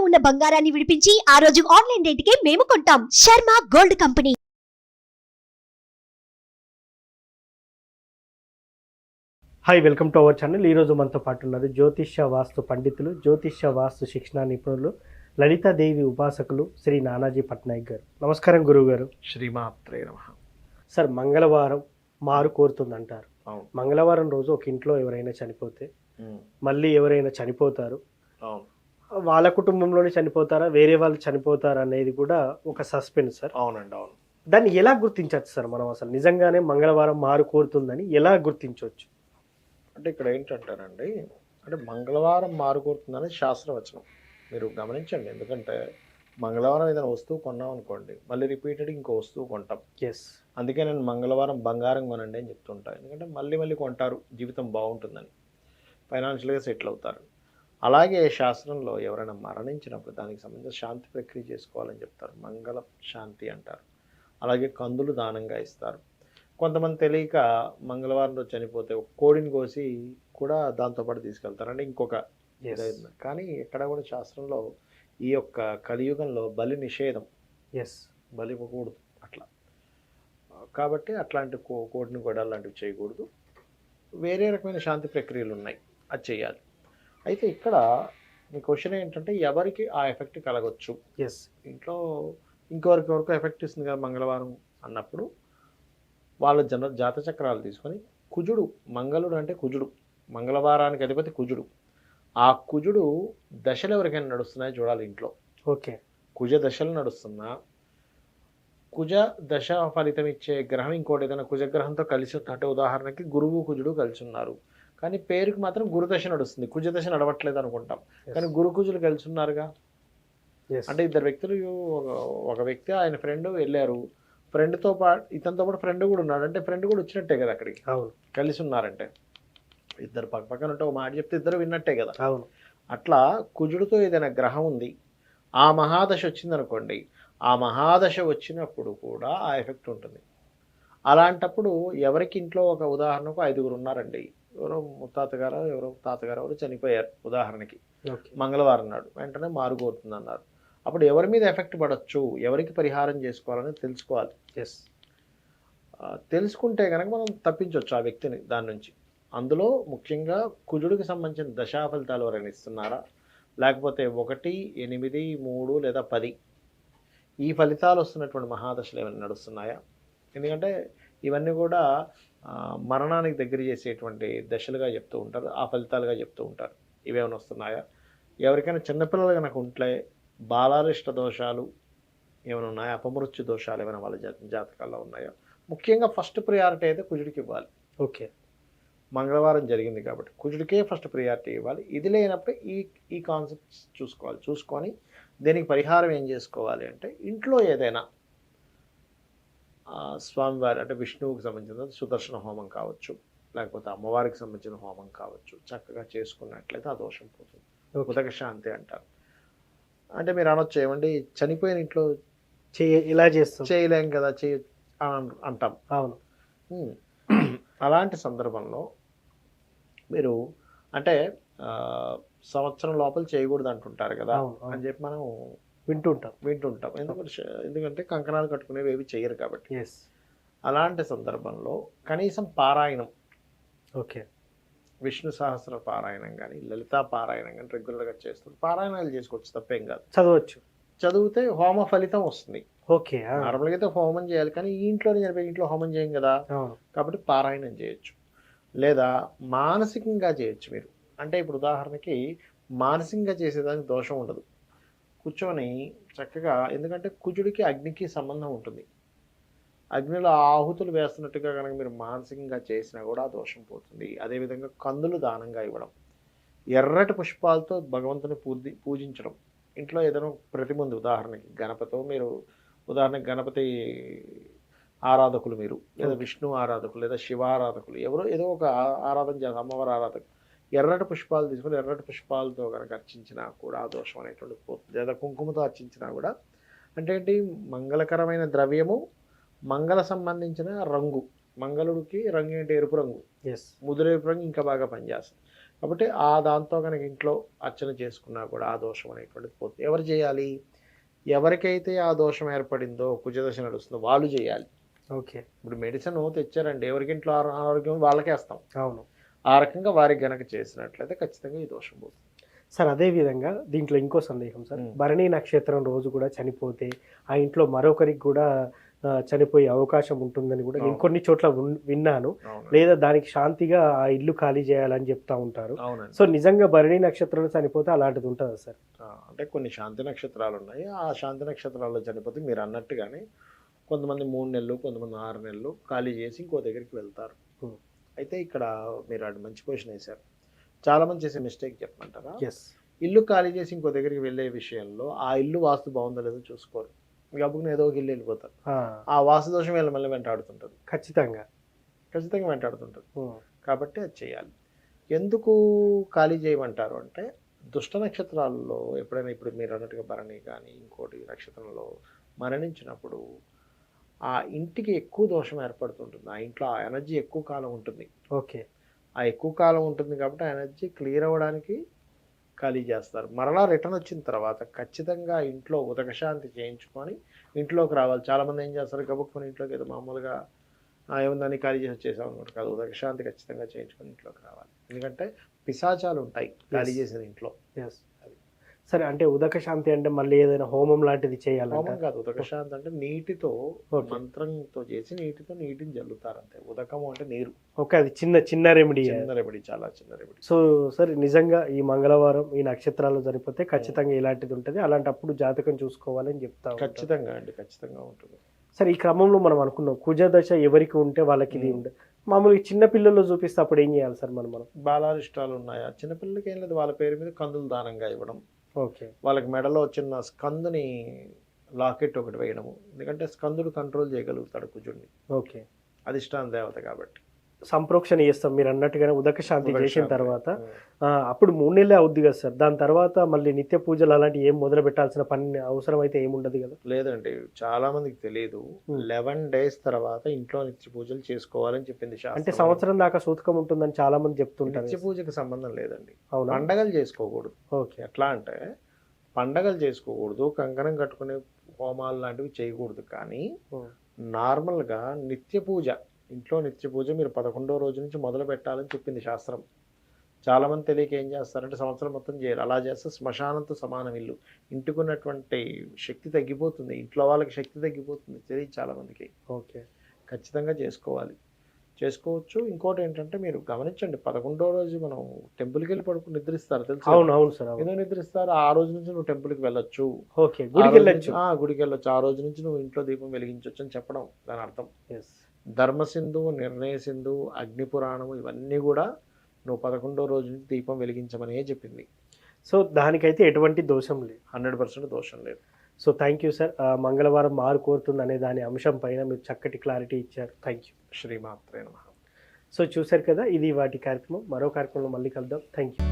ఉన్న బంగారాన్ని విడిపించి ఆ రోజు ఆన్లైన్ రేటుకే మేము కొంటాం. Sharma gold company. Hi, welcome to our channel. ఈరోజు మనతో పాటు ఉన్నారు జ్యోతిష్య వాస్తు పండితులు, జ్యోతిష్య వాస్తు శిక్షణ నిపుణులు, లలితాదేవి ఉపాసకులు శ్రీ నానాజీ పట్నాయక్ గారు. నమస్కారం గురువు గారు. శ్రీమాత్రే నమః. సార్, మంగళవారం మారు కోరుతుందంటారు. మంగళవారం రోజు ఒక ఇంట్లో ఎవరైనా చనిపోతే మళ్ళీ ఎవరైనా చనిపోతారు, వాళ్ళ కుటుంబంలోనే చనిపోతారా, వేరే వాళ్ళు చనిపోతారా అనేది కూడా ఒక సస్పెన్స్ సార్. అవునండి, అవును. దాన్ని ఎలా గుర్తించవచ్చు సార్ మనం? అసలు నిజంగానే మంగళవారం మారు కోరుతుందని ఎలా గుర్తించవచ్చు? అంటే ఇక్కడ ఏంటంటారండి, అంటే మంగళవారం మారుకోరుతుందని శాస్త్రవచనం. మీరు గమనించండి, ఎందుకంటే మంగళవారం ఏదైనా వస్తువు కొన్నాం అనుకోండి, మళ్ళీ రిపీటెడ్ ఇంకో వస్తువు కొంటాం. ఎస్. అందుకే నేను మంగళవారం బంగారం కొనండి అని చెప్తుంటాను. ఎందుకంటే మళ్ళీ మళ్ళీ కొంటారు, జీవితం బాగుంటుందని, ఫైనాన్షియల్గా సెటిల్ అవుతారు. అలాగే శాస్త్రంలో ఎవరైనా మరణించినప్పుడు దానికి సంబంధించిన శాంతి ప్రక్రియ చేసుకోవాలని చెప్తారు, మంగళ శాంతి అంటారు. అలాగే కందులు దానంగా ఇస్తారు. కొంతమంది తెలియక మంగళవారం రోజు చనిపోతే ఒక కోడిని కోసి కూడా దాంతోపాటు తీసుకెళ్తారు, అంటే ఇంకొక ఇదైంది. కానీ ఎక్కడ కూడా శాస్త్రంలో ఈ యొక్క కలియుగంలో బలి నిషేధం. బలి ఇవ్వకూడదు అట్లా. కాబట్టి అట్లాంటి కోడిని కూడా అలాంటివి చేయకూడదు. వేరే రకమైన శాంతి ప్రక్రియలు ఉన్నాయి, అది చేయాలి. అయితే ఇక్కడ మీ క్వశ్చన్ ఏంటంటే ఎవరికి ఆ ఎఫెక్ట్ కలగొచ్చు. ఇంట్లో ఇంకొకరికి ఎఫెక్ట్ ఇస్తుంది కదా మంగళవారం అన్నప్పుడు, వాళ్ళ జాతచక్రాలు తీసుకొని కుజుడు, మంగళుడు అంటే కుజుడు, మంగళవారానికి అధిపతి కుజుడు. ఆ కుజుడు దశలు ఎవరికైనా నడుస్తున్నాయో చూడాలి ఇంట్లో. ఓకే. కుజ దశలు నడుస్తున్నా, కుజ దశ ఫలితం ఇచ్చే గ్రహం ఇంకోటి ఏదైనా కుజగ్రహంతో కలిసి అంటే ఉదాహరణకి గురువు కుజుడు కలిసి ఉన్నారు, కానీ పేరుకి మాత్రం గురుదశ నడుస్తుంది, కుజ దశ నడవట్లేదు అనుకుంటాం. కానీ గురు కుజులు కలిసి ఉన్నారుగా. అంటే ఇద్దరు వ్యక్తులు, ఒక వ్యక్తి ఆయన ఫ్రెండ్ వెళ్ళారు, ఫ్రెండ్తో పాటు ఇతనితో పాటు ఫ్రెండ్ కూడా ఉన్నాడు, అంటే ఫ్రెండ్ కూడా వచ్చినట్టే కదా అక్కడికి. అవును. కలిసి ఉన్నారంటే ఇద్దరు పక్క పక్కన ఉంటే ఒక మాట చెప్తే ఇద్దరు విన్నట్టే కదా. అవును. అట్లా కుజుడితో ఏదైనా గ్రహం ఉంది, ఆ మహాదశ వచ్చిందనుకోండి, ఆ మహాదశ వచ్చినప్పుడు కూడా ఆ ఎఫెక్ట్ ఉంటుంది. అలాంటప్పుడు ఎవరికి ఇంట్లో ఒక ఉదాహరణకు 5గురు ఉన్నారండి, ఎవరో ముత్తాత గారు ఎవరో తాతగారు ఎవరు చనిపోయారు ఉదాహరణకి, మంగళవారం నాడు వెంటనే మారుకోరుతుంది అన్నారు. అప్పుడు ఎవరి మీద ఎఫెక్ట్ పడవచ్చు, ఎవరికి పరిహారం చేసుకోవాలని తెలుసుకోవాలి. తెలుసుకుంటే కనుక మనం తప్పించవచ్చు ఆ వ్యక్తిని దాని నుంచి. అందులో ముఖ్యంగా కుజుడికి సంబంధించిన దశా ఫలితాలు ఎవరైనా ఇస్తున్నారా, లేకపోతే 1, 8, 3 లేదా 10 ఈ ఫలితాలు వస్తున్నటువంటి మహాదశలు ఏమైనా నడుస్తున్నాయా? ఎందుకంటే ఇవన్నీ కూడా మరణానికి దగ్గర చేసేటువంటి దశలుగా చెప్తూ ఉంటారు, ఆ ఫలితాలుగా చెప్తూ ఉంటారు. ఇవేమైనా వస్తున్నాయా? ఎవరికైనా చిన్నపిల్లలు కనుక ఉంటే బాలారిష్ట దోషాలు ఏమైనా ఉన్నాయా, అపమృత్యు దోషాలు ఏమైనా వాళ్ళ జాతకాల్లో ఉన్నాయా? ముఖ్యంగా ఫస్ట్ ప్రియారిటీ అయితే కుజుడికి ఇవ్వాలి. ఓకే. మంగళవారం జరిగింది కాబట్టి కుజుడికే ఫస్ట్ ప్రియారిటీ ఇవ్వాలి. ఇది లేనప్పుడు ఈ కాన్సెప్ట్స్ చూసుకొని దీనికి పరిహారం ఏం చేసుకోవాలి అంటే, ఇంట్లో ఏదైనా స్వామివారి అంటే విష్ణువుకి సంబంధించిన సుదర్శన హోమం కావచ్చు, లేకపోతే అమ్మవారికి సంబంధించిన హోమం కావచ్చు, చక్కగా చేసుకున్నట్లయితే ఆ దోషం పోతుంది. ఉదక శాంతి అంటారు. అంటే మీరు అనొచ్చు, ఏమండి చనిపోయిన ఇంట్లో ఇలా చేస్తాం, చేయలేం కదా అంటాం. అవును. అలాంటి సందర్భంలో మీరు అంటే సంవత్సరం లోపల చేయకూడదు అంటుంటారు కదా అని చెప్పి మనం వింటుంటాం. ఎందుకంటే కంకణాలు కట్టుకునేవి ఏవి చేయరు కాబట్టి. అలాంటి సందర్భంలో కనీసం పారాయణం, ఓకే, విష్ణు సహస్ర పారాయణం కానీ లలితా పారాయణం కానీ రెగ్యులర్గా చేస్తుంది. పారాయణాలు చేసుకోవచ్చు, తప్పేం కాదు, చదివితే హోమ ఫలితం వస్తుంది. ఓకే. నార్మల్గా అయితే హోమం చేయాలి, కానీ ఇంట్లో హోమం చేయం కదా, కాబట్టి పారాయణం చేయొచ్చు. లేదా మానసికంగా చేయొచ్చు మీరు. అంటే ఇప్పుడు ఉదాహరణకి మానసికంగా చేసేదానికి దోషం ఉండదు, కూర్చొని చక్కగా. ఎందుకంటే కుజుడికి అగ్నికి సంబంధం ఉంటుంది, అగ్నిలో ఆహుతులు వేస్తున్నట్టుగా కనుక మీరు మానసికంగా చేసినా కూడా ఆ దోషం పోతుంది. అదేవిధంగా కందులు దానంగా ఇవ్వడం, ఎర్రటి పుష్పాలతో భగవంతుని పూజించడం. ఇంట్లో ఏదైనా ప్రతిమ ఉంది, ఉదాహరణకి గణపతితో మీరు ఉదాహరణకి గణపతి ఆరాధకులు మీరు, లేదా విష్ణు ఆరాధకులు, లేదా శివ ఆరాధకులు, ఎవరో ఏదో ఒక ఆరాధన చేస్తారు, అమ్మవారి ఆరాధకులు. ఎర్రటి పుష్పాలు తీసుకొని ఎర్రటి పుష్పాలతో కనుక అర్చించినా కూడా ఆ దోషం అనేటువంటి పోతుంది. లేదా కుంకుమతో అర్చించినా కూడా, అంటే ఏంటి, మంగళకరమైన ద్రవ్యము, మంగళ సంబంధించిన రంగు. మంగళుడికి రంగు ఏంటి, ఎరుపు రంగు, ముదురు ఎరుపు రంగు ఇంకా బాగా పనిచేస్తుంది. కాబట్టి ఆ దాంతో కనుక ఇంట్లో అర్చన చేసుకున్నా కూడా ఆ దోషం అనేటువంటిది పోతుంది. ఎవరు చేయాలి? ఎవరికైతే ఆ దోషం ఏర్పడిందో, కుజదశ నడుస్తుందో వాళ్ళు చేయాలి. ఓకే. ఇప్పుడు మెడిసిన్ తెచ్చారండి, ఎవరికి ఇంట్లో అనారోగ్యం వాళ్ళకే వేస్తాం. అవును ఆ రకంగా వారికి గనక చేసినట్లయితే ఖచ్చితంగా ఈ దోషం పోతుంది. సార్. అదే విధంగా దీంట్లో ఇంకో సందేహం సార్, భరణి నక్షత్రం రోజు కూడా చనిపోతే ఆ ఇంట్లో మరొకరికి కూడా చనిపోయే అవకాశం ఉంటుందని కూడా నేను కొన్ని చోట్ల విన్నాను. లేదా దానికి శాంతిగా ఆ ఇల్లు ఖాళీ చేయాలని చెప్తా ఉంటారు. అవునండి. సో నిజంగా భరణి నక్షత్రంలో చనిపోతే అలాంటిది ఉంటుందా సార్? అంటే కొన్ని శాంతి నక్షత్రాలు ఉన్నాయి. ఆ శాంతి నక్షత్రాల్లో చనిపోతే మీరు అన్నట్టుగానే కొంతమంది 3 నెలలు, కొంతమంది 6 నెలలు ఖాళీ చేసి ఇంకో దగ్గరికి వెళ్తారు. అయితే ఇక్కడ మీరు అది మంచి క్వశ్చన్ వేశారు. చాలామంది చేసే మిస్టేక్ చెప్పమంటారా? ఇల్లు ఖాళీ చేసి ఇంకో దగ్గరికి వెళ్ళే విషయంలో ఆ ఇల్లు వాస్తు బాగుందో లేదో చూసుకోరు. గబుకుని ఏదో ఒక ఇల్లు వెళ్ళిపోతారు. ఆ వాస్తు దోషం వీళ్ళ మళ్ళీ వెంటాడుతుంటుంది. ఖచ్చితంగా వెంటాడుతుంటుంది. కాబట్టి అది చేయాలి. ఎందుకు ఖాళీ చేయమంటారు అంటే, దుష్ట నక్షత్రాల్లో ఎప్పుడైనా ఇప్పుడు మీరు అన్నట్టుగా భరణి కానీ ఇంకోటి నక్షత్రంలో మరణించినప్పుడు ఆ ఇంటికి ఎక్కువ దోషం ఏర్పడుతుంటుంది. ఆ ఇంట్లో ఆ ఎనర్జీ ఎక్కువ కాలం ఉంటుంది. ఓకే. ఆ ఎక్కువ కాలం ఉంటుంది కాబట్టి ఆ ఎనర్జీ క్లియర్ అవ్వడానికి ఖాళీ చేస్తారు. మరలా రిటర్న్ వచ్చిన తర్వాత ఖచ్చితంగా ఇంట్లో ఉదకశాంతి చేయించుకొని ఇంట్లోకి రావాలి. చాలామంది ఏం చేస్తారు, గబుక్కుని ఇంట్లోకి ఏదో మామూలుగా ఏముందని ఖాళీ చేసి వచ్చేసాం అనుకోండి. కాదు, ఉదకశాంతి ఖచ్చితంగా చేయించుకొని ఇంట్లోకి రావాలి. ఎందుకంటే పిశాచాలు ఉంటాయి ఖాళీ చేసిన ఇంట్లో. సరే, అంటే ఉదక శాంతి అంటే మళ్ళీ ఏదైనా హోమం లాంటిది చేయాలి? హోమం కాదు, ఉదక శాంతి అంటే నీటితో మంత్రంతో చేసి నీటిని జల్లుతారు అంతే. ఉదకము అంటే నీరు. ఓకే, అది చిన్న రెమెడీ. చాలా చిన్న రెమెడీ. సో సరే, నిజంగా ఈ మంగళవారం ఈ నక్షత్రాలు జరిగిపోతే ఖచ్చితంగా ఇలాంటిది ఉంటుంది. అలాంటప్పుడు జాతకం చూసుకోవాలని చెప్తా. ఖచ్చితంగా అండి, ఖచ్చితంగా ఉంటుంది. సరే, ఈ క్రమంలో మనం అనుకున్నాం కుజ దశ ఎవరికి ఉంటే వాళ్ళకి ఇది ఉంటుంది. మామూలుగా చిన్న పిల్లల్లో చూపిస్తే అప్పుడు ఏం చేయాలి సార్? మనం బాలారిష్టాలు ఉన్నాయా? చిన్నపిల్లలకి ఏం లేదు, వాళ్ళ పేరు మీద కందులు దానంగా ఇవ్వడం. ఓకే. వాళ్ళకి మెడలో చిన్న స్కందుని లాకెట్ ఒకటి వేయడము. ఎందుకంటే స్కందుడు కంట్రోల్ చేయగలుగుతాడు కుజుడిని. ఓకే. అధిష్టాన దేవత కాబట్టి. సంప్రోక్షణ చేస్తాం మీరు అన్నట్టుగానే. ఉదక శాంతి చేసిన తర్వాత అప్పుడు 3 నెలలే అవుద్ది కదా సార్? దాని తర్వాత మళ్ళీ నిత్య పూజలు అలాంటివి ఏం మొదలు పెట్టాల్సిన పని అవసరం అయితే ఏముండదు కదా? లేదండి, చాలా మందికి తెలియదు. 11 days తర్వాత ఇంట్లో నిత్య పూజలు చేసుకోవాలని చెప్పింది శాస్త్రం. అంటే సంవత్సరం దాకా సూతకం ఉంటుందని చాలా మంది చెప్తుంటారు. నిత్య పూజకి సంబంధం లేదండి. అవునా? పండగలు చేసుకోకూడదు. ఓకే. ఎట్లా అంటే పండగలు చేసుకోకూడదు, కంకణం కట్టుకునే హోమాలు లాంటివి చేయకూడదు. కానీ నార్మల్గా నిత్య పూజ, ఇంట్లో నిత్య పూజ మీరు 11వ రోజు నుంచి మొదలు పెట్టాలని చెప్పింది శాస్త్రం. చాలామంది తెలియక ఏం చేస్తారంటే సంవత్సరం మొత్తం చేయరు. అలా చేస్తే శ్మశానంతో సమానం ఇల్లు. ఇంటికున్నటువంటి శక్తి తగ్గిపోతుంది, ఇంట్లో వాళ్ళకి శక్తి తగ్గిపోతుంది. తెలియదు చాలామందికి. ఓకే. ఖచ్చితంగా చేసుకోవచ్చు. ఇంకోటి ఏంటంటే మీరు గమనించండి, 11వ రోజు మనం టెంపుల్కి వెళ్ళి పడుకుని నిద్రిస్తారు తెలుసు. అవును సార్. ఏదో నిద్రిస్తారు. ఆ రోజు నుంచి నువ్వు టెంపుల్కి వెళ్ళొచ్చు. ఓకే, గుడికి వెళ్ళొచ్చు. గుడికి వెళ్ళొచ్చు. ఆ రోజు నుంచి నువ్వు ఇంట్లో దీపం వెలిగించవచ్చు అని చెప్పడం దాని అర్థం. ధర్మసింధు, నిర్ణయ సింధు, అగ్నిపురాణము ఇవన్నీ కూడా నువ్వు 11వ రోజు నుంచి దీపం వెలిగించమనే చెప్పింది. సో దానికైతే ఎటువంటి దోషం లేదు. 100% దోషం లేదు. So thank you sir. మంగళవారం మారు కోరుతుంది అనే దాని అంశం పైన మీరు చక్కటి క్లారిటీ ఇచ్చారు. Thank you. శ్రీమాత్రే నమః. సో చూశారు కదా, ఇది వాటి కార్యక్రమం. మరో కార్యక్రమంలో మళ్ళీ కలుద్దాం. Thank you.